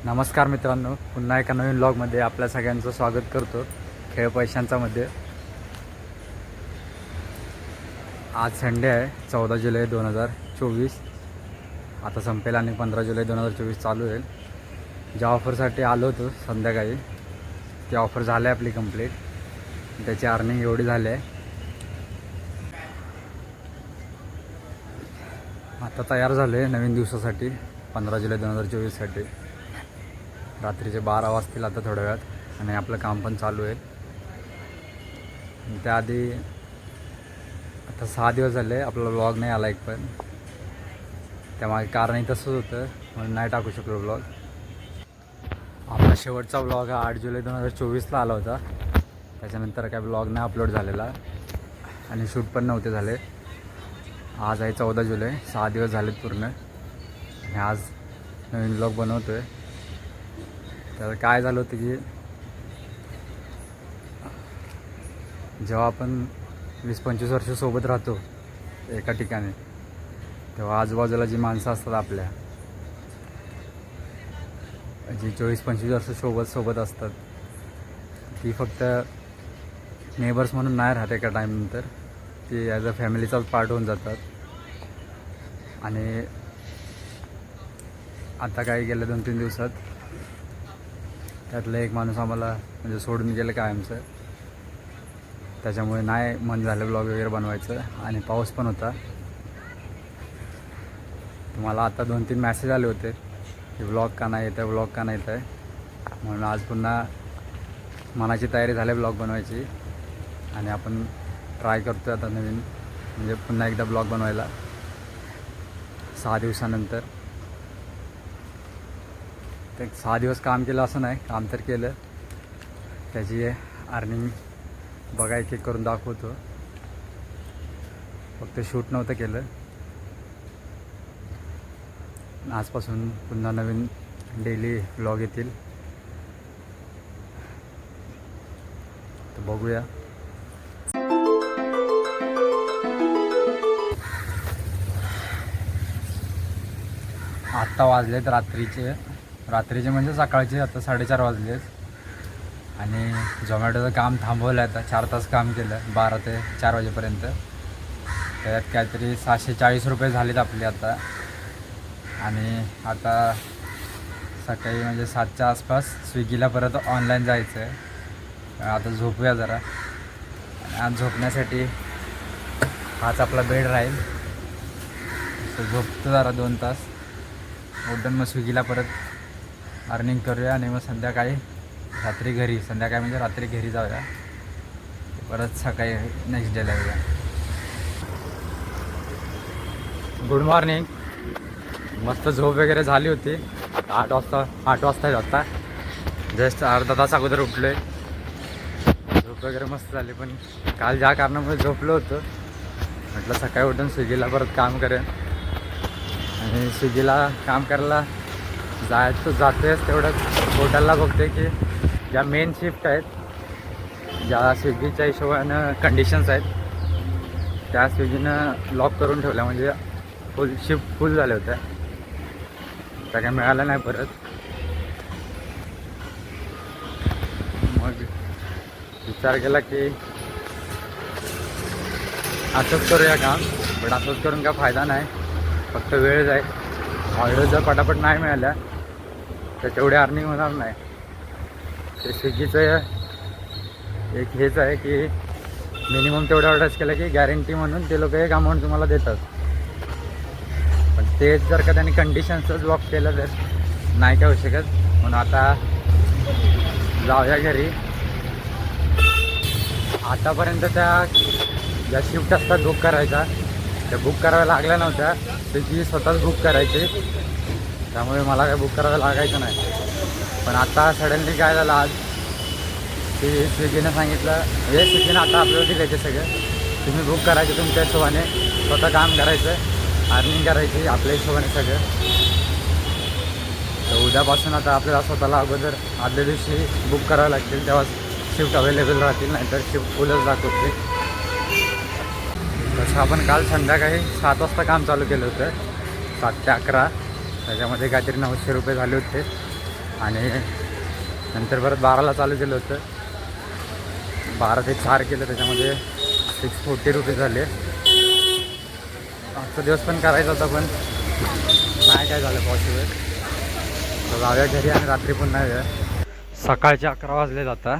नमस्कार मित्रांनो, पुन्हा एका नवीन व्लॉगमध्ये आपल्या सगळ्यांचं स्वागत करतो. खेळ पैशांचा मध्ये आज संडे आहे, 14 जुलै 2024. आता संपेल आणि 15 जुलै 2024 चालू होईल. ज्या ऑफरसाठी आलो होतो संध्याकाळी ती ऑफर झाली आपली कंप्लीट. त्याची अर्निंग एवढी झाली आहे. आता तयार झालो आहे नवीन दिवसासाठी 15 जुलै 2024साठी. रात्रीचे 12 वाजतील आता थोड्या वेळात आणि आपलं काम पण चालू आहे. त्याआधी आता 6 दिवस झाले आपला व्लॉग नाही आला एक पण. त्यामागे कारणही तसंच होतं म्हणून नाही टाकू शकलो व्लॉग. आपला शेवटचा व्लॉग हा 8 जुलै 2024ला आला होता. त्याच्यानंतर काय व्लॉग नाही अपलोड झालेला आणि शूट पण नव्हते झाले. आज आहे 14 जुलै, 6 दिवस झालेत पूर्ण आणि आज नवीन व्लॉग बनवतो आहे. तर काय झालं होतं की जेव्हा आपण 20-25 वर्ष सोबत राहतो एका ठिकाणी, तेव्हा आजूबाजूला जी माणसं असतात आपल्या, जी 24-25 वर्ष सोबत असतात, ती फक्त नेबर्स म्हणून नाही राहत. एका टाईमनंतर ती ॲज अ फॅमिलीचाच पार्ट होऊन जातात. आणि आता काय गेलं 2-3 दिवसात त्यातलं एक माणूस आम्हाला म्हणजे सोडून गेलं कायमचं. त्याच्यामुळे नाही मन झालं ब्लॉग वगैरे बनवायचं आणि पाऊस पण होता. मला आता 2-3 मॅसेज आले होते की व्लॉग का नाही येत आहे, व्लॉग का नाही येत आहे. म्हणून आज पुन्हा मनाची तयारी झाली ब्लॉग बनवायची आणि आपण ट्राय करतो आता नवीन म्हणजे पुन्हा एकदा ब्लॉग बनवायला 6 दिवसानंतर. ते 6 दिवस काम केलं असं नाही, काम तर केलं. त्याची अर्निंग बघा एक एक करून दाखवतो. फक्त शूट नव्हतं केलं. आजपासून पुन्हा नवीन डेली व्लॉग येतील. तर बघूया. आत्ता वाजलेत रात्रीचे म्हणजे सकाळचे आता 4:30 वाजलेत. आणि झोमॅटोचं काम थांबवलं आहे. आता 4 तास काम केलं, 12 ते 4 वाजेपर्यंत. त्यात काहीतरी 740 रुपये झालेत आपले आता. आणि आता सकाळी म्हणजे 7च्या आसपास स्विगीला परत ऑनलाईन जायचं आहे. आता झोपूया जरा. आणि आज झोपण्यासाठी हाच आपला बेड राहील. तर झोपतो जरा 2 तास. उठून मग स्विगीला परत अर्निंग करूया आणि मग संध्याकाळी संध्याकाळी म्हणजे रात्री घरी जाऊया. परत सकाळी नेक्स्ट डेला येऊया. Good morning. मस्त झोप वगैरे झाली होती. 8 वाजता होता. जस्ट अर्धा तास अगोदर उठलो आहे. झोप वगैरे मस्त झाली. पण काल ज्या कारणामुळे झोपलो होतो म्हटलं सकाळी उठून स्विगीला परत काम करेन. आणि स्विगीला काम करायला जातोयच तेवढंच. हॉटेलला बघते की ज्या मेन शिफ्ट आहेत ज्या स्विगीच्या हिशोबानं कंडिशन्स आहेत त्या स्विगीनं लॉक करून ठेवल्या, म्हणजे शिफ्ट फुल झाल्या होत्या, त्या काय मिळालं नाही परत. मग विचार केला की असंच करूया काम, पण असंच करून काय फायदा नाही, फक्त वेळ जाईल. ऑर्डर जर पटापट नाही मिळाल्या तर तेवढे अर्निंग होणार नाही. ते स्विगीचं एक हेच आहे की मिनिमम तेवढे ऑर्डर्स केलं की गॅरंटी म्हणून ते लोक एक अमाऊंट तुम्हाला देतात. पण तेच जर का त्यांनी कंडिशन्सच लॉक केलं तर नाही काय होऊ शकत. म्हणून आता जाऊया घरी. आतापर्यंत त्या ज्या शिफ्ट असतात बुक करायचा त्या बुक कराव्या लागल्या नव्हत्या, त्याची स्वतःच बुक करायची, त्यामुळे मला काय बुक करावं लागायचं नाही. पण आता सडनली काय झालं आज की स्विगीनं सांगितलं, हे स्विगीनं आता आपल्याला दिले ते सगळं, तुम्ही बुक करायचे तुमच्या हिशोबाने, स्वतः काम करायचं, अर्निंग करायची आपल्या हिशोबाने सगळं. तर उद्यापासून आता आपल्याला स्वतःला अगोदर आदल्या दिवशी बुक करावं लागतील, तेव्हा शिफ्ट अवेलेबल राहतील, नाहीतर शिफ्ट फुलच दाखवते. तसं आपण काल संध्याकाळी 7 वाजता काम चालू केलं होतं, 7 ते 11. त्याच्यामध्ये काहीतरी 900 रुपये झाले होते. आणि नंतर परत 12ला चालू केलं होतं, 12 ते 4 केलं, त्याच्यामध्ये 640 रुपये झाले. आजचा दिवस पण करायचा होता पण नाही काय झालं पॉसिबल. तर जाऊया घरी आणि रात्री पुन्हा येऊया. सकाळचे 11 वाजले जाता,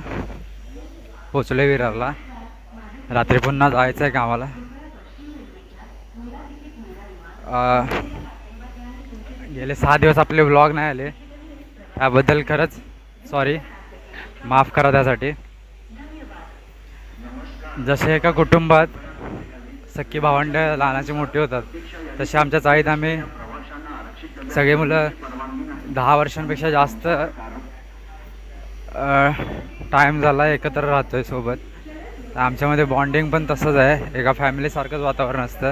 पोचले विरारला. रात्री पुन्हा जायचं आहे कामाला. गेले 6 दिवस आपले व्लॉग नाही आले, त्याबद्दल खरंच सॉरी, माफ करा त्यासाठी. जसे एका कुटुंबात सख्खी भावंड लहानाची मोठी होतात, तसे आमच्या चाळीत आम्ही सगळे मुलं 10 वर्षांपेक्षा जास्त टाईम झाला एकत्र राहतोय सोबत. तर आमच्यामध्ये बॉन्डिंग पण तसंच आहे, एका फॅमिलीसारखंच वातावरण असतं.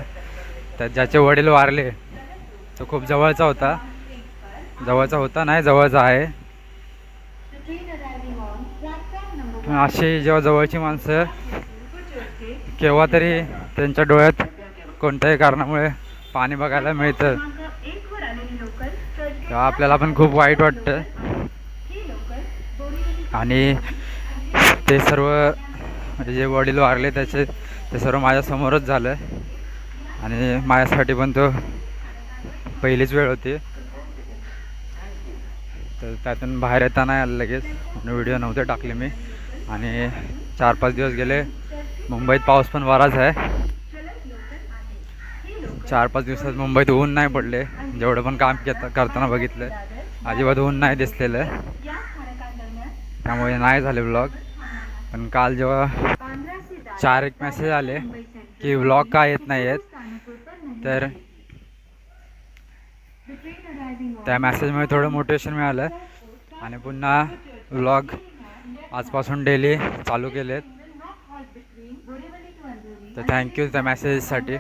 तर ज्याचे वडील वारले तो खूप जवळचा होता नाही जवळचा आहे. अशी जेव्हा जवळची माणसं केव्हा तरी त्यांच्या डोळ्यात कोणत्याही कारणामुळे पाणी बघायला मिळतं, तेव्हा आपल्याला पण खूप वाईट वाटतं. आणि ते सर्व म्हणजे जे वडील वारले ते सर्व माझ्यासमोरच झालं, आणि माझ्यासाठी पण तो पहिलीच वेळ होती. तर त्यातून बाहेर येता नाही आलं लगेच, म्हणून व्हिडिओ नव्हते टाकले मी. आणि 4-5 दिवस गेले. मुंबईत पाऊस पण बराच आहे. 4-5 दिवसात मुंबईत ऊन नाही पडले, जेवढं पण काम करताना बघितलं अजिबात ऊन नाही दिसलेलं, त्यामुळे नाही झाले व्लॉग. पण काल जेव्हा 4 एक मेसेज आले की व्लॉग का येत नाही आहेत, तर त्या मेसेजमुळे थोडं मोटिवेशन मिळालं आणि पुन्हा व्लॉग आजपासून डेली चालू केलेत. तर थँक्यू त्या मेसेजसाठी.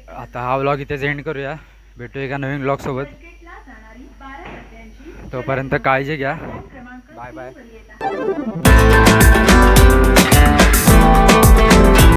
आता हा व्लॉग इथेच एंड करूया, भेटू एका नवीन व्लॉगसोबत. तोपर्यंत काळजी घ्या, बाय बाय.